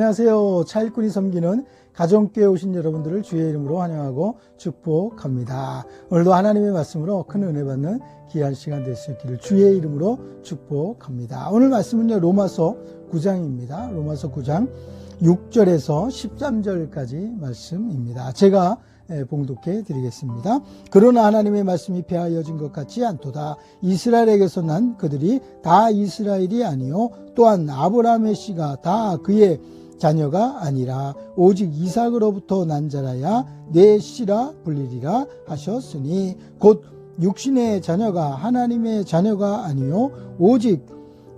안녕하세요. 차일꾼이 섬기는 가정교회 오신 여러분들을 주의 이름으로 환영하고 축복합니다. 오늘도 하나님의 말씀으로 큰 은혜 받는 귀한 시간 될 수 있기를 주의 이름으로 축복합니다. 오늘 말씀은요, 로마서 9장입니다. 로마서 9장 6절에서 13절까지 말씀입니다. 제가 봉독해 드리겠습니다. 그러나 하나님의 말씀이 폐하여진 것 같지 않도다. 이스라엘에게서 난 그들이 다 이스라엘이 아니요 또한 아브라함의 씨가 다 그의 자녀가 아니라 오직 이삭으로부터 난 자라야 내 씨라 불리리라 하셨으니 곧 육신의 자녀가 하나님의 자녀가 아니요 오직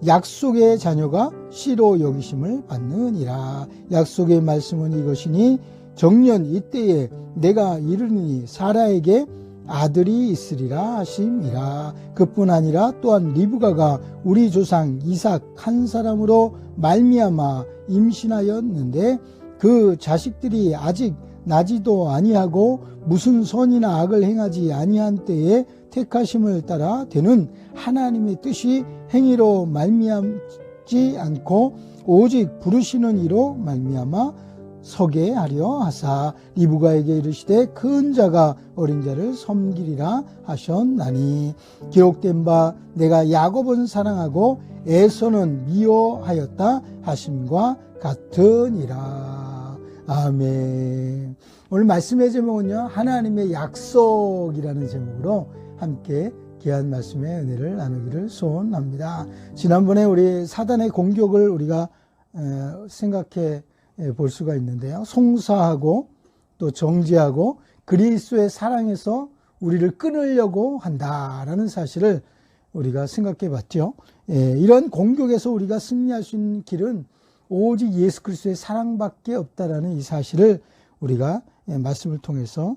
약속의 자녀가 씨로 여기심을 받느니라. 약속의 말씀은 이것이니 정년 이때에 내가 이르니 사라에게 아들이 있으리라 하심이라. 그뿐 아니라 또한 리브가가 우리 조상 이삭 한 사람으로 말미암아 임신하였는데 그 자식들이 아직 나지도 아니하고 무슨 선이나 악을 행하지 아니한 때에 택하심을 따라 되는 하나님의 뜻이 행위로 말미암지 않고 오직 부르시는 이로 말미암아 서게 하려 하사 리브가에게 이르시되 큰 자가 어린 자를 섬기리라 하셨나니 기록된 바 내가 야곱은 사랑하고 에서는 미워하였다 하심과 같으니라. 아멘. 오늘 말씀의 제목은요, 하나님의 약속이라는 제목으로 함께 귀한 말씀의 은혜를 나누기를 소원합니다. 지난번에 우리 사단의 공격을 우리가 생각해 볼 수가 있는데요. 송사하고 또 정죄하고 그리스도의 사랑에서 우리를 끊으려고 한다라는 사실을 우리가 생각해 봤죠. 이런 공격에서 우리가 승리할 수 있는 길은 오직 예수 그리스도의 사랑밖에 없다라는 이 사실을 우리가 말씀을 통해서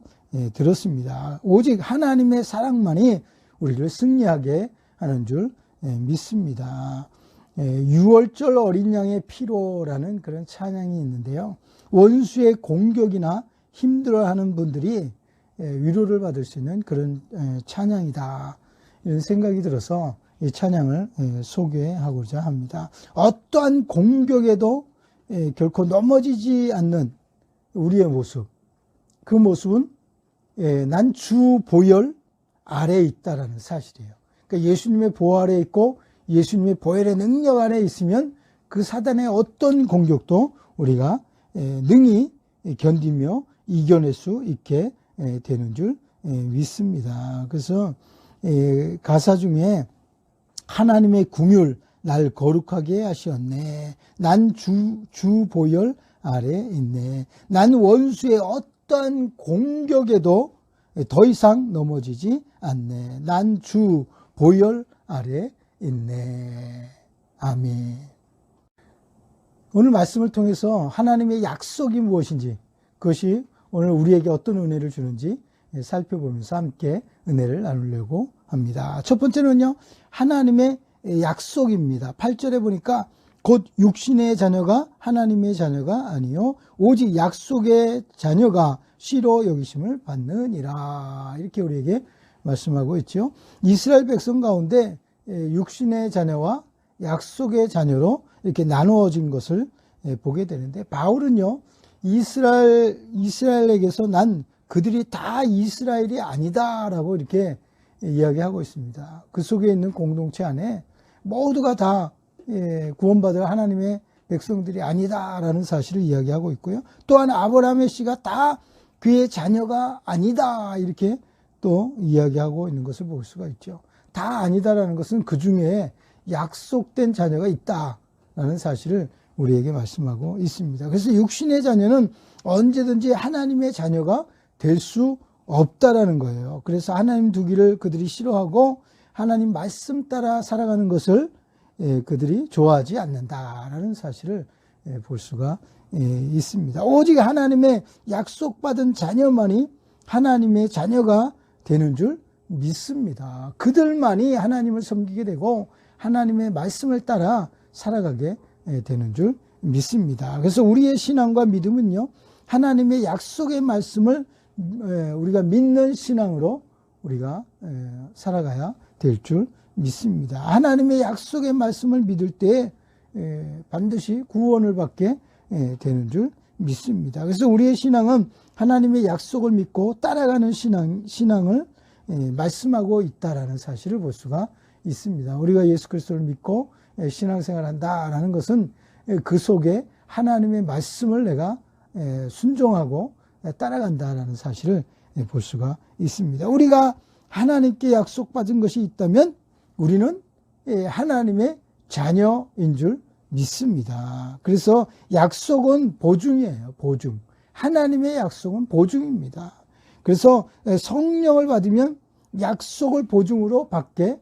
들었습니다. 오직 하나님의 사랑만이 우리를 승리하게 하는 줄 믿습니다. 6월절 어린 양의 피로라는 그런 찬양이 있는데요. 원수의 공격이나 힘들어하는 분들이 위로를 받을 수 있는 그런 찬양이다, 이런 생각이 들어서 이 찬양을 소개하고자 합니다. 어떠한 공격에도 결코 넘어지지 않는 우리의 모습, 그 모습은 난 주 보혈 아래에 있다라는 사실이에요. 그러니까 예수님의 보호 아래에 있고 예수님의 보혈의 능력 안에 있으면 그 사단의 어떤 공격도 우리가 능히 견디며 이겨낼 수 있게 되는 줄 믿습니다. 그래서 가사 중에 하나님의 궁율 날 거룩하게 하시었네. 난 주 보혈 아래에 있네. 난 원수의 어떠한 공격에도 더 이상 넘어지지 않네. 난 주 보혈 아래에 있네. 아멘. 오늘 말씀을 통해서 하나님의 약속이 무엇인지, 그것이 오늘 우리에게 어떤 은혜를 주는지 살펴보면서 함께 은혜를 나누려고 합니다. 첫 번째는요, 하나님의 약속입니다. 8절에 보니까 곧 육신의 자녀가 하나님의 자녀가 아니요 오직 약속의 자녀가 씨로 여기심을 받느니라, 이렇게 우리에게 말씀하고 있죠. 이스라엘 백성 가운데 육신의 자녀와 약속의 자녀로 이렇게 나누어진 것을 보게 되는데, 바울은요, 이스라엘에게서 난 그들이 다 이스라엘이 아니다라고 이렇게 이야기하고 있습니다. 그 속에 있는 공동체 안에 모두가 다 구원받을 하나님의 백성들이 아니다라는 사실을 이야기하고 있고요. 또한 아브라함의 씨가 다 그의 자녀가 아니다, 이렇게 또 이야기하고 있는 것을 볼 수가 있죠. 다 아니다라는 것은 그 중에 약속된 자녀가 있다라는 사실을 우리에게 말씀하고 있습니다. 그래서 육신의 자녀는 언제든지 하나님의 자녀가 될 수 없다라는 거예요. 그래서 하나님 두기를 그들이 싫어하고 하나님 말씀 따라 살아가는 것을 그들이 좋아하지 않는다라는 사실을 볼 수가 있습니다. 오직 하나님의 약속받은 자녀만이 하나님의 자녀가 되는 줄 믿습니다. 그들만이 하나님을 섬기게 되고 하나님의 말씀을 따라 살아가게 되는 줄 믿습니다. 그래서 우리의 신앙과 믿음은요, 하나님의 약속의 말씀을 우리가 믿는 신앙으로 우리가 살아가야 될 줄 믿습니다. 하나님의 약속의 말씀을 믿을 때 반드시 구원을 받게 되는 줄 믿습니다. 그래서 우리의 신앙은 하나님의 약속을 믿고 따라가는 신앙을 말씀하고 있다라는 사실을 볼 수가 있습니다. 우리가 예수 그리스도를 믿고 신앙생활을 한다라는 것은 그 속에 하나님의 말씀을 내가 순종하고 따라간다라는 사실을 볼 수가 있습니다. 우리가 하나님께 약속받은 것이 있다면 우리는 하나님의 자녀인 줄 믿습니다. 그래서 약속은 보증이에요. 보증. 하나님의 약속은 보증입니다. 그래서 성령을 받으면 약속을 보증으로 받게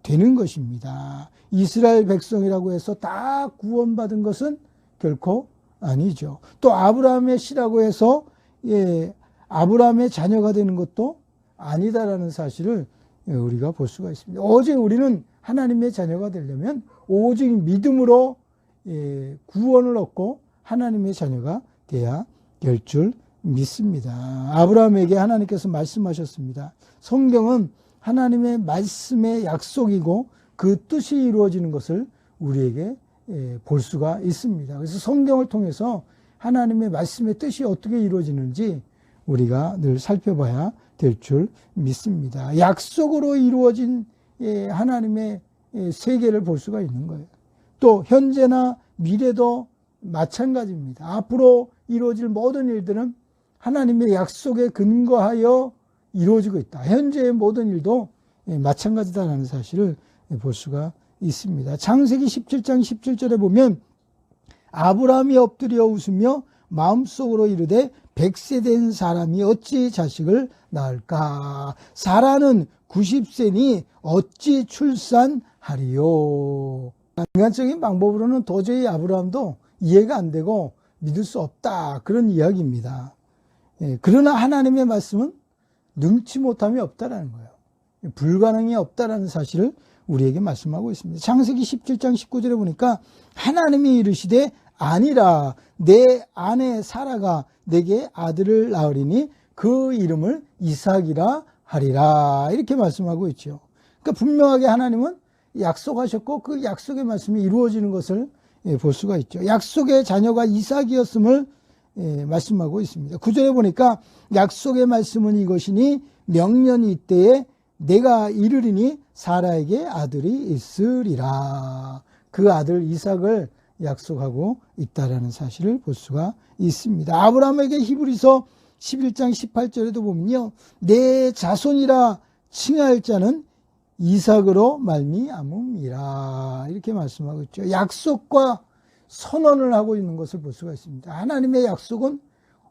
되는 것입니다. 이스라엘 백성이라고 해서 다 구원받은 것은 결코 아니죠. 또 아브라함의 씨라고 해서 아브라함의 자녀가 되는 것도 아니다라는 사실을 우리가 볼 수가 있습니다. 오직 우리는 하나님의 자녀가 되려면 오직 믿음으로 구원을 얻고 하나님의 자녀가 돼야 될 줄 믿습니다. 아브라함에게 하나님께서 말씀하셨습니다. 성경은 하나님의 말씀의 약속이고 그 뜻이 이루어지는 것을 우리에게 볼 수가 있습니다. 그래서 성경을 통해서 하나님의 말씀의 뜻이 어떻게 이루어지는지 우리가 늘 살펴봐야 될 줄 믿습니다. 약속으로 이루어진 하나님의 세계를 볼 수가 있는 거예요. 또 현재나 미래도 마찬가지입니다. 앞으로 이루어질 모든 일들은 하나님의 약속에 근거하여 이루어지고 있다. 현재의 모든 일도 마찬가지다라는 사실을 볼 수가 있습니다. 창세기 17장 17절에 보면 아브라함이 엎드려 웃으며 마음속으로 이르되 100세 된 사람이 어찌 자식을 낳을까? 사라는 90세니 어찌 출산하리요? 인간적인 방법으로는 도저히 아브라함도 이해가 안 되고 믿을 수 없다. 그런 이야기입니다. 그러나 하나님의 말씀은 능치 못함이 없다라는 거예요. 불가능이 없다라는 사실을 우리에게 말씀하고 있습니다. 창세기 17장 19절에 보니까 하나님이 이르시되 아니라 내 아내 사라가 내게 아들을 낳으리니 그 이름을 이삭이라 하리라. 이렇게 말씀하고 있죠. 그러니까 분명하게 하나님은 약속하셨고 그 약속의 말씀이 이루어지는 것을 볼 수가 있죠. 약속의 자녀가 이삭이었음을 말씀하고 있습니다. 9절에 보니까 약속의 말씀은 이것이니 명년이 이때에 내가 이르리니 사라에게 아들이 있으리라. 그 아들 이삭을 약속하고 있다라는 사실을 볼 수가 있습니다. 아브라함에게 히브리서 11장 18절에도 보면요. 내 자손이라 칭할 자는 이삭으로 말미암음이라. 이렇게 말씀하고 있죠. 약속과 선언을 하고 있는 것을 볼 수가 있습니다. 하나님의 약속은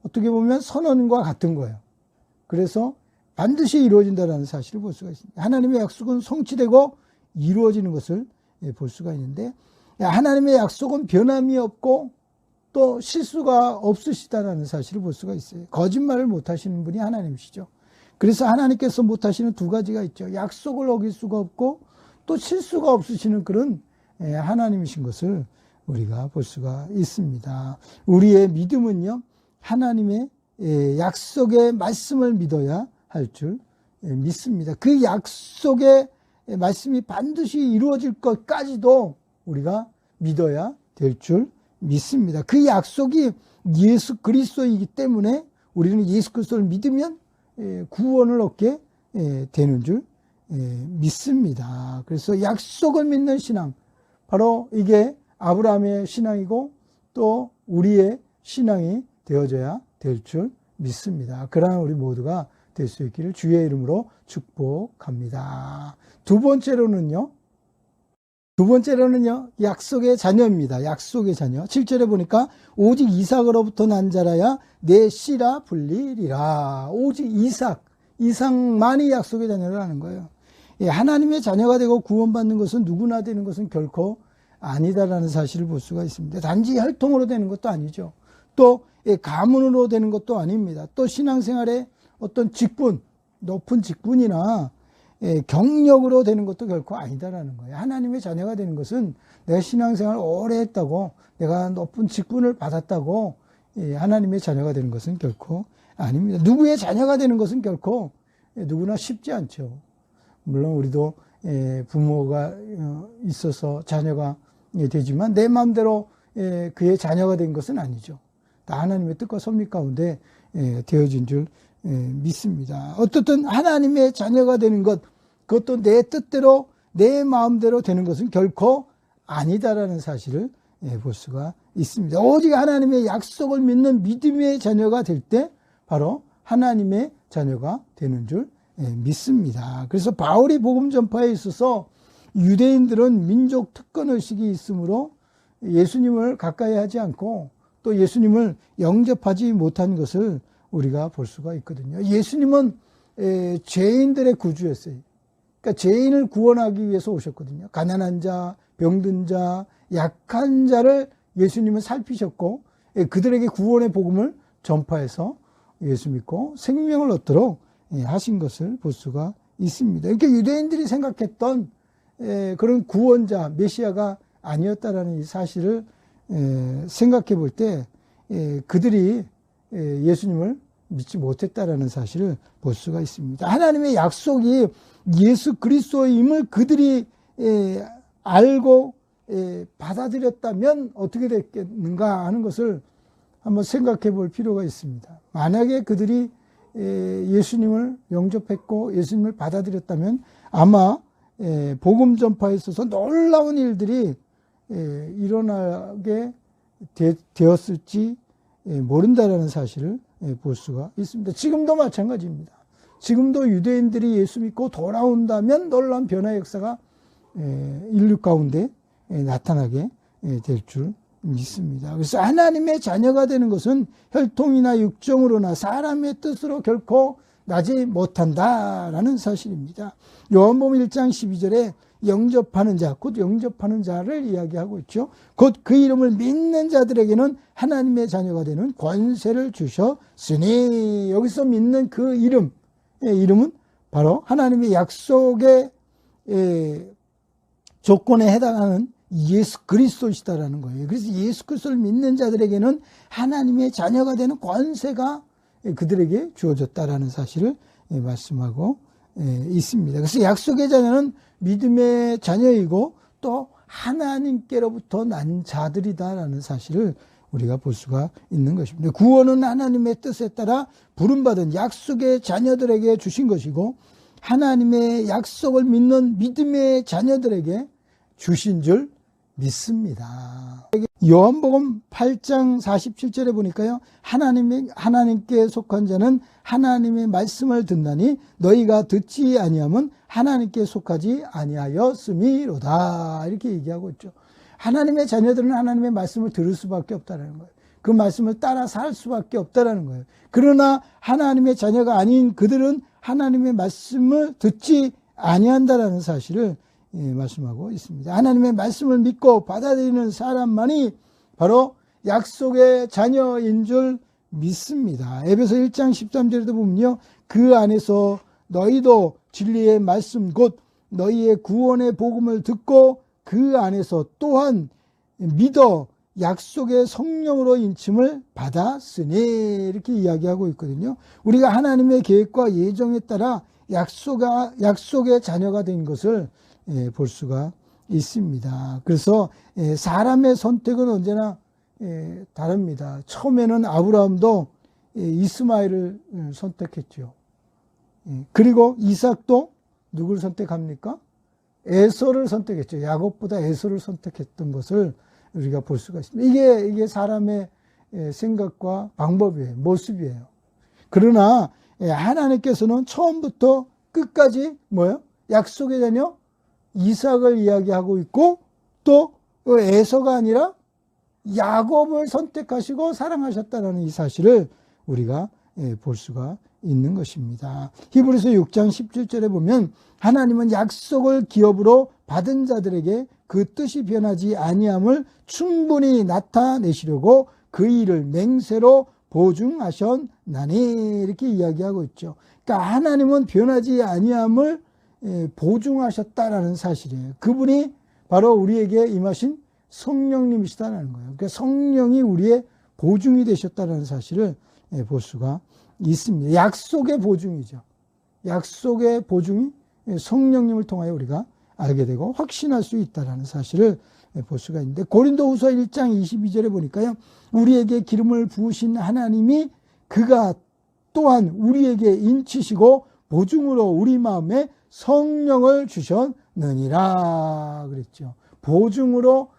어떻게 보면 선언과 같은 거예요. 그래서 반드시 이루어진다는 사실을 볼 수가 있습니다. 하나님의 약속은 성취되고 이루어지는 것을 볼 수가 있는데 하나님의 약속은 변함이 없고 또 실수가 없으시다는 사실을 볼 수가 있어요. 거짓말을 못하시는 분이 하나님이시죠. 그래서 하나님께서 못하시는 두 가지가 있죠. 약속을 어길 수가 없고 또 실수가 없으시는 그런 하나님이신 것을 우리가 볼 수가 있습니다. 우리의 믿음은요, 하나님의 약속의 말씀을 믿어야 할 줄 믿습니다. 그 약속의 말씀이 반드시 이루어질 것까지도 우리가 믿어야 될 줄 믿습니다. 그 약속이 예수 그리스도이기 때문에 우리는 예수 그리스도를 믿으면 구원을 얻게 되는 줄 믿습니다. 그래서 약속을 믿는 신앙, 바로 이게 아브라함의 신앙이고 또 우리의 신앙이 되어져야 될 줄 믿습니다. 그러한 우리 모두가 될 수 있기를 주의 이름으로 축복합니다. 두 번째로는요, 약속의 자녀입니다. 약속의 자녀. 7절에 보니까 오직 이삭으로부터 난 자라야 내 씨라 불리리라. 오직 이삭만이 약속의 자녀라는 거예요. 하나님의 자녀가 되고 구원받는 것은 누구나 되는 것은 결코 아니다라는 사실을 볼 수가 있습니다. 단지 혈통으로 되는 것도 아니죠. 또 가문으로 되는 것도 아닙니다. 또 신앙생활에 어떤 직분, 높은 직분이나 경력으로 되는 것도 결코 아니다라는 거예요. 하나님의 자녀가 되는 것은 내가 신앙생활을 오래 했다고, 내가 높은 직분을 받았다고 하나님의 자녀가 되는 것은 결코 아닙니다. 누구의 자녀가 되는 것은 결코 누구나 쉽지 않죠. 물론 우리도 부모가 있어서 자녀가 되지만 내 마음대로 그의 자녀가 된 것은 아니죠. 다 하나님의 뜻과 섭리 가운데 되어진 줄 믿습니다. 어떻든 하나님의 자녀가 되는 것, 그것도 내 뜻대로 내 마음대로 되는 것은 결코 아니다라는 사실을 볼 수가 있습니다. 오직 하나님의 약속을 믿는 믿음의 자녀가 될 때 바로 하나님의 자녀가 되는 줄 믿습니다. 그래서 바울이 복음 전파에 있어서 유대인들은 민족 특권 의식이 있으므로 예수님을 가까이 하지 않고 또 예수님을 영접하지 못한 것을 우리가 볼 수가 있거든요. 예수님은 죄인들의 구주였어요. 그러니까 죄인을 구원하기 위해서 오셨거든요. 가난한 자, 병든 자, 약한 자를 예수님은 살피셨고 그들에게 구원의 복음을 전파해서 예수 믿고 생명을 얻도록 하신 것을 볼 수가 있습니다. 이렇게 유대인들이 생각했던 그런 구원자, 메시아가 아니었다라는 이 사실을 생각해 볼 때 그들이 예수님을 믿지 못했다라는 사실을 볼 수가 있습니다. 하나님의 약속이 예수 그리스도임을 그들이 알고 받아들였다면 어떻게 됐겠는가 하는 것을 한번 생각해 볼 필요가 있습니다. 만약에 그들이 예수님을 영접했고 예수님을 받아들였다면 아마 복음 전파에 있어서 놀라운 일들이 일어나게 되었을지 모른다라는 사실을 볼 수가 있습니다. 지금도 마찬가지입니다. 지금도 유대인들이 예수 믿고 돌아온다면 놀라운 변화의 역사가 인류 가운데 나타나게 될 줄 믿습니다. 그래서 하나님의 자녀가 되는 것은 혈통이나 육정으로나 사람의 뜻으로 결코 나지 못한다라는 사실입니다. 요한복음 1장 12절에 영접하는 자, 곧 영접하는 자를 이야기하고 있죠. 곧 그 이름을 믿는 자들에게는 하나님의 자녀가 되는 권세를 주셨으니, 여기서 믿는 그 이름은 바로 하나님의 약속의 조건에 해당하는 예수 그리스도시다라는 거예요. 그래서 예수 그리스도를 믿는 자들에게는 하나님의 자녀가 되는 권세가 그들에게 주어졌다라는 사실을 말씀하고 있습니다. 그래서 약속의 자녀는 믿음의 자녀이고 또 하나님께로부터 난 자들이다라는 사실을 우리가 볼 수가 있는 것입니다. 구원은 하나님의 뜻에 따라 부름받은 약속의 자녀들에게 주신 것이고 하나님의 약속을 믿는 믿음의 자녀들에게 주신 줄 믿습니다. 요한복음 8장 47절에 보니까요. 하나님께 속한 자는 하나님의 말씀을 듣나니 너희가 듣지 아니함은 하나님께 속하지 아니하였음이로다. 이렇게 얘기하고 있죠. 하나님의 자녀들은 하나님의 말씀을 들을 수밖에 없다는 거예요. 그 말씀을 따라 살 수밖에 없다는 거예요. 그러나 하나님의 자녀가 아닌 그들은 하나님의 말씀을 듣지 아니한다라는 사실을 말씀하고 있습니다. 하나님의 말씀을 믿고 받아들이는 사람만이 바로 약속의 자녀인 줄 믿습니다. 에베소 1장 13절에도 보면요. 그 안에서 너희도 진리의 말씀 곧 너희의 구원의 복음을 듣고 그 안에서 또한 믿어 약속의 성령으로 인침을 받았으니, 이렇게 이야기하고 있거든요. 우리가 하나님의 계획과 예정에 따라 약속의 자녀가 된 것을 볼 수가 있습니다. 그래서 사람의 선택은 언제나 다릅니다. 처음에는 아브라함도 이스마엘을 선택했죠. 그리고 이삭도 누구를 선택합니까? 에서를 선택했죠. 야곱보다 에서를 선택했던 것을 우리가 볼 수가 있습니다. 이게 사람의 생각과 방법이에요. 모습이에요. 그러나 하나님께서는 처음부터 끝까지 뭐예요? 약속의 자녀 이삭을 이야기하고 있고 또 에서가 아니라 야곱을 선택하시고 사랑하셨다는 이 사실을 우리가 볼 수가 있는 것입니다. 히브리서 6장 17절에 보면 하나님은 약속을 기업으로 받은 자들에게 그 뜻이 변하지 아니함을 충분히 나타내시려고 그 일을 맹세로 보증하셨나니, 이렇게 이야기하고 있죠. 그러니까 하나님은 변하지 아니함을 보증하셨다라는 사실이에요. 그분이 바로 우리에게 임하신 성령님이시다는 거예요. 그러니까 성령이 우리의 보증이 되셨다는 사실을 볼 수가 있습니다. 약속의 보증이죠. 약속의 보증이 성령님을 통하여 우리가 알게 되고 확신할 수 있다는 사실을 볼 수가 있는데, 고린도후서 1장 22절에 보니까요, 우리에게 기름을 부으신 하나님이 그가 또한 우리에게 인치시고 보증으로 우리 마음에 성령을 주셨느니라 그랬죠. 보증으로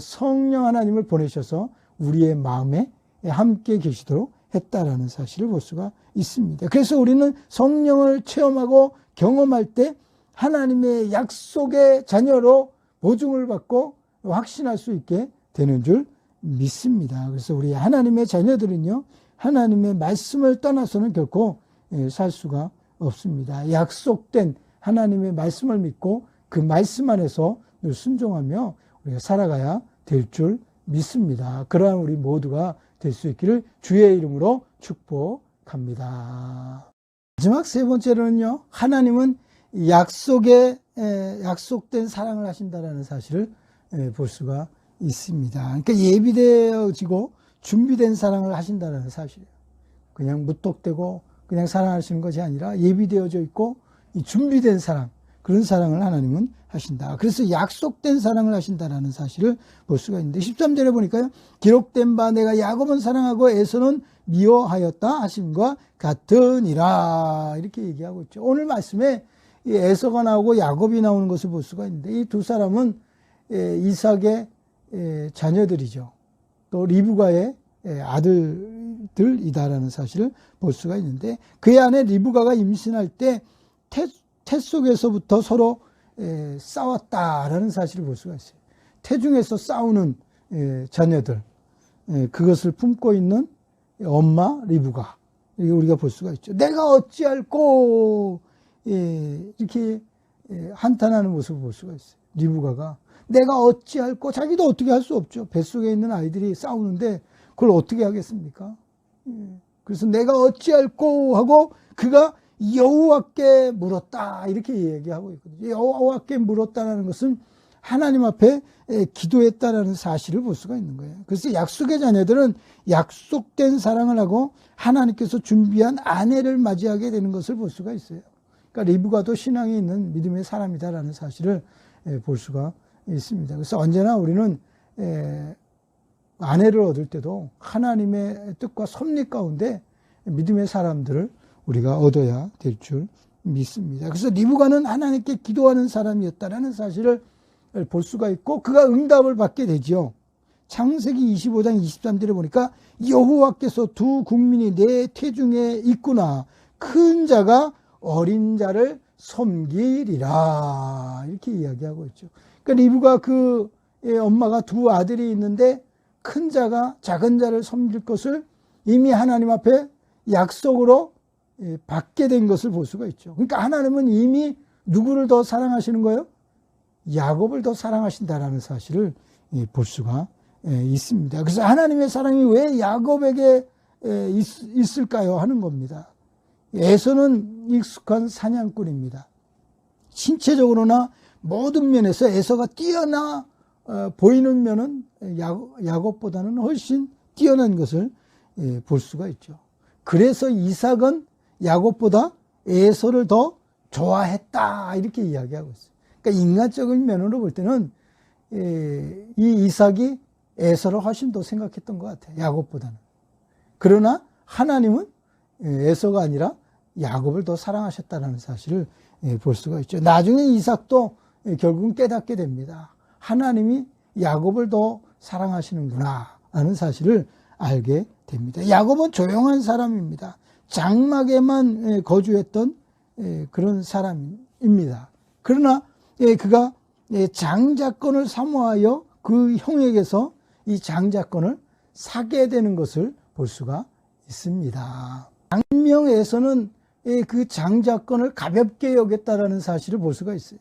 성령 하나님을 보내셔서 우리의 마음에 함께 계시도록 했다라는 사실을 볼 수가 있습니다. 그래서 우리는 성령을 체험하고 경험할 때 하나님의 약속의 자녀로 보증을 받고 확신할 수 있게 되는 줄 믿습니다. 그래서 우리 하나님의 자녀들은요, 하나님의 말씀을 떠나서는 결코 살 수가 없습니다. 약속된 하나님의 말씀을 믿고 그 말씀 안에서 늘 순종하며 우리가 살아가야 될 줄 믿습니다. 그러한 우리 모두가 될 수 있기를 주의 이름으로 축복합니다. 마지막 세 번째로는요, 하나님은 약속된 사랑을 하신다는 사실을 볼 수가 있습니다. 그러니까 예비되어지고 준비된 사랑을 하신다는 사실이에요. 그냥 무턱대고 그냥 사랑하시는 것이 아니라 예비되어져 있고 준비된 사랑, 그런 사랑을 하나님은 하신다. 그래서 약속된 사랑을 하신다라는 사실을 볼 수가 있는데, 13절에 보니까요, 기록된 바 내가 야곱은 사랑하고 에서는 미워하였다 하심과 같으니라, 이렇게 얘기하고 있죠. 오늘 말씀에 에서가 나오고 야곱이 나오는 것을 볼 수가 있는데, 이 두 사람은 이삭의 자녀들이죠. 또 리브가의 아들들이다라는 사실을 볼 수가 있는데, 그의 아내 리브가가 임신할 때 태 속에서부터 서로 싸웠다라는 사실을 볼 수가 있어요. 태중에서 싸우는 자녀들, 그것을 품고 있는 엄마 리브가, 이게 우리가 볼 수가 있죠. 내가 어찌할꼬, 이렇게 한탄하는 모습을 볼 수가 있어요. 리브가가 내가 어찌할꼬, 자기도 어떻게 할 수 없죠. 뱃속에 있는 아이들이 싸우는데 그걸 어떻게 하겠습니까? 그래서 내가 어찌할꼬 하고 그가 여호와께 물었다, 이렇게 얘기하고 있거든요. 여호와께 물었다는 것은 하나님 앞에 기도했다라는 사실을 볼 수가 있는 거예요. 그래서 약속의 자녀들은 약속된 사랑을 하고 하나님께서 준비한 아내를 맞이하게 되는 것을 볼 수가 있어요. 그러니까 리브가도 신앙이 있는 믿음의 사람이다라는 사실을 볼 수가 있습니다. 그래서 언제나 우리는 아내를 얻을 때도 하나님의 뜻과 섭리 가운데 믿음의 사람들을 우리가 얻어야 될 줄 믿습니다. 그래서 리브가는 하나님께 기도하는 사람이었다라는 사실을 볼 수가 있고, 그가 응답을 받게 되죠. 창세기 25장 23절에 보니까 여호와께서 두 국민이 내 태중에 있구나, 큰 자가 어린 자를 섬기리라, 이렇게 이야기하고 있죠. 그러니까 리브가 그 엄마가 두 아들이 있는데 큰 자가 작은 자를 섬길 것을 이미 하나님 앞에 약속으로 받게 된 것을 볼 수가 있죠. 그러니까 하나님은 이미 누구를 더 사랑하시는 거예요? 야곱을 더 사랑하신다라는 사실을 볼 수가 있습니다. 그래서 하나님의 사랑이 왜 야곱에게 있을까요? 하는 겁니다. 에서는 익숙한 사냥꾼입니다. 신체적으로나 모든 면에서 에서가 뛰어나 보이는 면은 야곱보다는 훨씬 뛰어난 것을 볼 수가 있죠. 그래서 이삭은 야곱보다 에서를 더 좋아했다, 이렇게 이야기하고 있어요. 그러니까 인간적인 면으로 볼 때는 이 이삭이 에서를 훨씬 더 생각했던 것 같아요, 야곱보다는. 그러나 하나님은 에서가 아니라 야곱을 더 사랑하셨다는 사실을 볼 수가 있죠. 나중에 이삭도 결국은 깨닫게 됩니다. 하나님이 야곱을 더 사랑하시는구나 하는 사실을 알게 됩니다. 야곱은 조용한 사람입니다. 장막에만 거주했던 그런 사람입니다. 그러나 그가 장자권을 사모하여 그 형에게서 이 장자권을 사게 되는 것을 볼 수가 있습니다. 장명에서는 그 장자권을 가볍게 여겼다라는 사실을 볼 수가 있어요.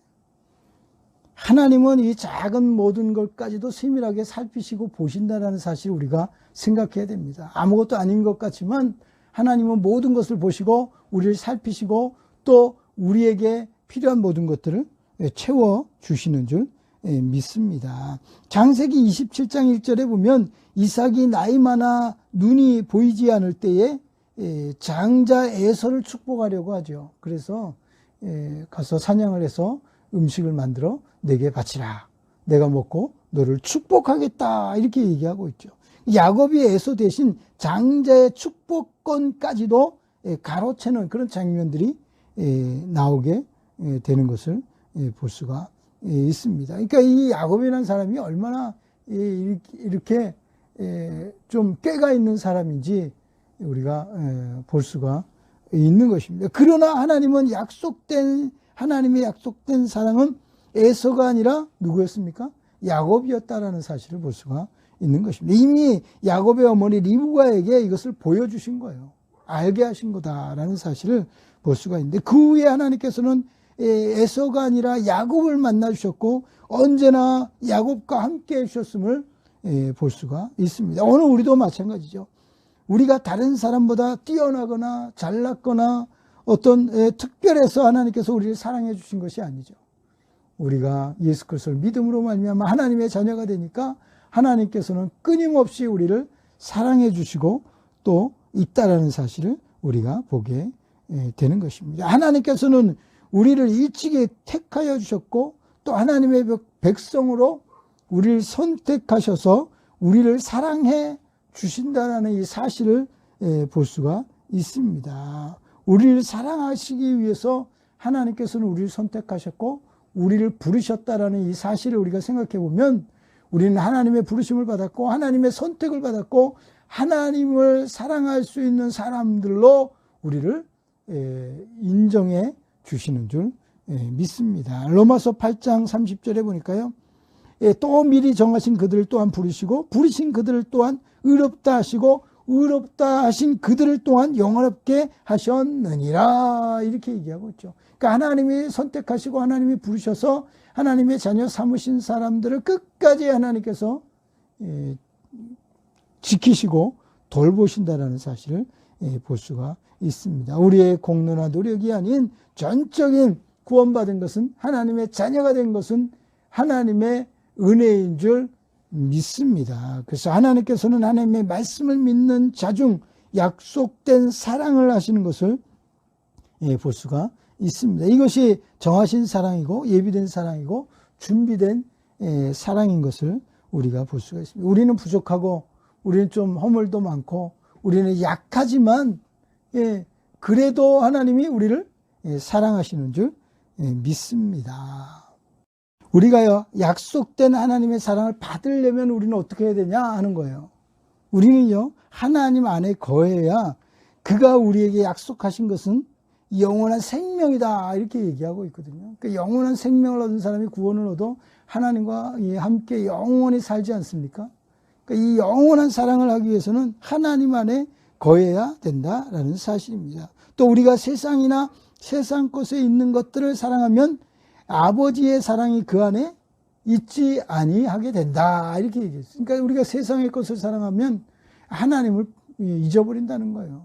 하나님은 이 작은 모든 것까지도 세밀하게 살피시고 보신다는 사실을 우리가 생각해야 됩니다. 아무것도 아닌 것 같지만 하나님은 모든 것을 보시고 우리를 살피시고 또 우리에게 필요한 모든 것들을 채워주시는 줄 믿습니다. 창세기 27장 1절에 보면 이삭이 나이 많아 눈이 보이지 않을 때에 장자 에서를 축복하려고 하죠. 그래서 가서 사냥을 해서 음식을 만들어 내게 바치라. 내가 먹고 너를 축복하겠다 이렇게 얘기하고 있죠. 야곱이 에서 대신 장자의 축복권까지도 가로채는 그런 장면들이 나오게 되는 것을 볼 수가 있습니다. 그러니까 이 야곱이라는 사람이 얼마나 이렇게 좀 꾀가 있는 사람인지 우리가 볼 수가 있는 것입니다. 그러나 하나님의 약속된 사랑은 에서가 아니라 누구였습니까? 야곱이었다라는 사실을 볼 수가 있는 것입니다. 이미 야곱의 어머니 리브가에게 이것을 보여주신 거예요. 알게 하신 거다라는 사실을 볼 수가 있는데, 그 후에 하나님께서는 에서가 아니라 야곱을 만나 주셨고 언제나 야곱과 함께 해주셨음을 볼 수가 있습니다. 오늘 우리도 마찬가지죠. 우리가 다른 사람보다 뛰어나거나 잘났거나 어떤 특별해서 하나님께서 우리를 사랑해 주신 것이 아니죠. 우리가 예수 그리스도를 믿음으로 말미암아 하나님의 자녀가 되니까 하나님께서는 끊임없이 우리를 사랑해 주시고 또 있다라는 사실을 우리가 보게 되는 것입니다. 하나님께서는 우리를 일찍이 택하여 주셨고 또 하나님의 백성으로 우리를 선택하셔서 우리를 사랑해 주신다는 이 사실을 볼 수가 있습니다. 우리를 사랑하시기 위해서 하나님께서는 우리를 선택하셨고 우리를 부르셨다라는 이 사실을 우리가 생각해 보면 우리는 하나님의 부르심을 받았고 하나님의 선택을 받았고 하나님을 사랑할 수 있는 사람들로 우리를 인정해 주시는 줄 믿습니다. 로마서 8장 30절에 보니까요. 또 미리 정하신 그들을 또한 부르시고 부르신 그들을 또한 의롭다 하시고 의롭다 하신 그들을 또한 영화롭게 하셨느니라 이렇게 얘기하고 있죠. 그러니까 하나님이 선택하시고 하나님이 부르셔서 하나님의 자녀 삼으신 사람들을 끝까지 하나님께서 지키시고 돌보신다라는 사실을 볼 수가 있습니다. 우리의 공로나 노력이 아닌 전적인 구원받은 것은 하나님의 자녀가 된 것은 하나님의 은혜인 줄 믿습니다. 그래서 하나님께서는 하나님의 말씀을 믿는 자중 약속된 사랑을 하시는 것을 볼 수가 있습니다. 이것이 정하신 사랑이고 예비된 사랑이고 준비된 사랑인 것을 우리가 볼 수가 있습니다. 우리는 부족하고 우리는 좀 허물도 많고 우리는 약하지만 그래도 하나님이 우리를 사랑하시는 줄 믿습니다. 우리가요 약속된 하나님의 사랑을 받으려면 우리는 어떻게 해야 되냐 하는 거예요. 우리는요 하나님 안에 거해야 그가 우리에게 약속하신 것은 영원한 생명이다 이렇게 얘기하고 있거든요. 그러니까 영원한 생명을 얻은 사람이 구원을 얻어 하나님과 함께 영원히 살지 않습니까? 그러니까 이 영원한 사랑을 하기 위해서는 하나님 안에 거해야 된다라는 사실입니다. 또 우리가 세상이나 세상 것에 있는 것들을 사랑하면 아버지의 사랑이 그 안에 있지 아니하게 된다 이렇게 얘기했어요. 그러니까 우리가 세상의 것을 사랑하면 하나님을 잊어버린다는 거예요.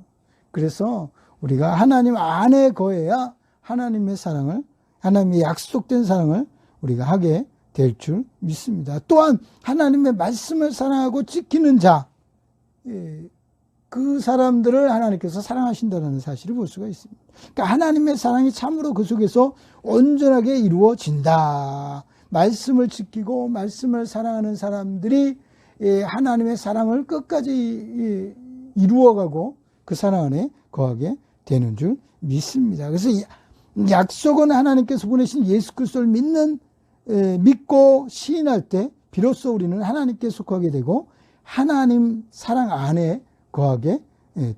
그래서 우리가 하나님 안에 거해야 하나님의 사랑을 하나님의 약속된 사랑을 우리가 하게 될 줄 믿습니다. 또한 하나님의 말씀을 사랑하고 지키는 자 그 사람들을 하나님께서 사랑하신다는 사실을 볼 수가 있습니다. 그러니까 하나님의 사랑이 참으로 그 속에서 온전하게 이루어진다. 말씀을 지키고 말씀을 사랑하는 사람들이 하나님의 사랑을 끝까지 이루어가고 그 사랑 안에 거하게 되는 줄 믿습니다. 그래서 약속은 하나님께서 보내신 예수 그리스도를 믿고 시인할 때 비로소 우리는 하나님께 속하게 되고 하나님 사랑 안에 거하게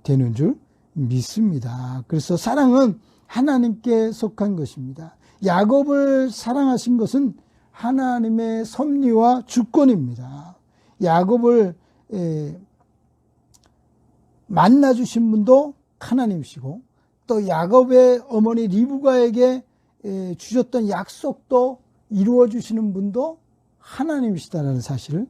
되는 줄 믿습니다. 그래서 사랑은 하나님께 속한 것입니다. 야곱을 사랑하신 것은 하나님의 섭리와 주권입니다. 야곱을 만나주신 분도 하나님이시고 또 야곱의 어머니 리브가에게 주셨던 약속도 이루어 주시는 분도 하나님이시다라는 사실을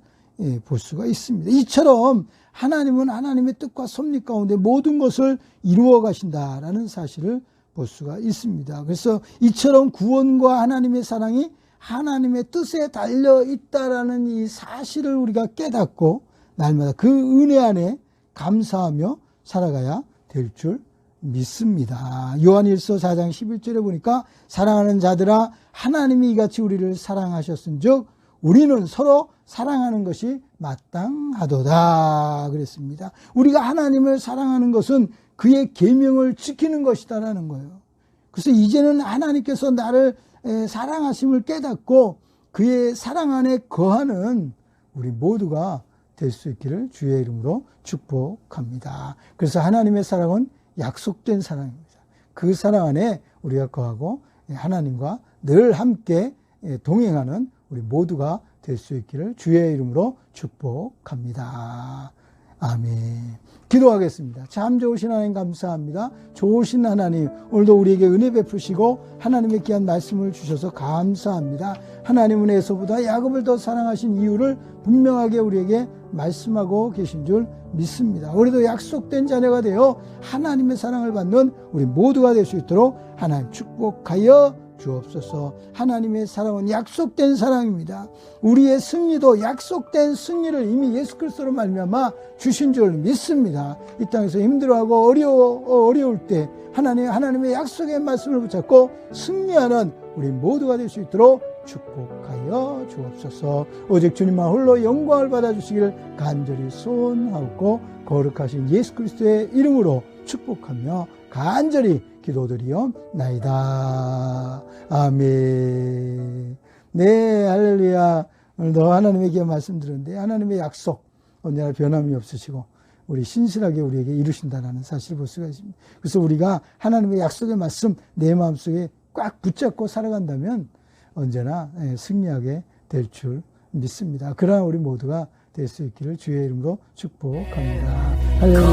볼 수가 있습니다. 이처럼 하나님은 하나님의 뜻과 섭리 가운데 모든 것을 이루어 가신다라는 사실을 볼 수가 있습니다. 그래서 이처럼 구원과 하나님의 사랑이 하나님의 뜻에 달려 있다라는 이 사실을 우리가 깨닫고 날마다 그 은혜 안에 감사하며 살아가야 될 줄 믿습니다. 요한일서 4장 11절에 보니까 사랑하는 자들아 하나님이 이같이 우리를 사랑하셨은즉 우리는 서로 사랑하는 것이 마땅하도다 그랬습니다. 우리가 하나님을 사랑하는 것은 그의 계명을 지키는 것이다라는 거예요. 그래서 이제는 하나님께서 나를 사랑하심을 깨닫고 그의 사랑 안에 거하는 우리 모두가 될 수 있기를 주의 이름으로 축복합니다. 그래서 하나님의 사랑은 약속된 사랑입니다. 그 사랑 안에 우리가 거하고 하나님과 늘 함께 동행하는 우리 모두가 될 수 있기를 주의 이름으로 축복합니다. 아멘. 기도하겠습니다. 참 좋으신 하나님 감사합니다. 좋으신 하나님, 오늘도 우리에게 은혜 베푸시고 하나님의 귀한 말씀을 주셔서 감사합니다. 하나님은 에서보다 야곱을 더 사랑하신 이유를 분명하게 우리에게 말씀하고 계신 줄 믿습니다. 우리도 약속된 자녀가 되어 하나님의 사랑을 받는 우리 모두가 될 수 있도록 하나님 축복하여 주옵소서. 하나님의 사랑은 약속된 사랑입니다. 우리의 승리도 약속된 승리를 이미 예수 그리스도로 말미암아 주신 줄 믿습니다. 이 땅에서 힘들어하고 어려울 때 하나님의 약속의 말씀을 붙잡고 승리하는 우리 모두가 될 수 있도록 축복하여 주옵소서. 오직 주님만 홀로 영광을 받아주시기를 간절히 소원하고 거룩하신 예수 그리스도의 이름으로 축복하며 간절히 기도드리옵나이다. 아멘. 네, 할렐루야. 오늘도 하나님의 귀한 말씀 들었는데 하나님의 약속 언제나 변함이 없으시고 우리 신실하게 우리에게 이루신다는 사실을 볼 수가 있습니다. 그래서 우리가 하나님의 약속의 말씀 내 마음속에 꽉 붙잡고 살아간다면 언제나 승리하게 될 줄 믿습니다. 그러나 우리 모두가 될 수 있기를 주의 이름으로 축복합니다. 할렐루야.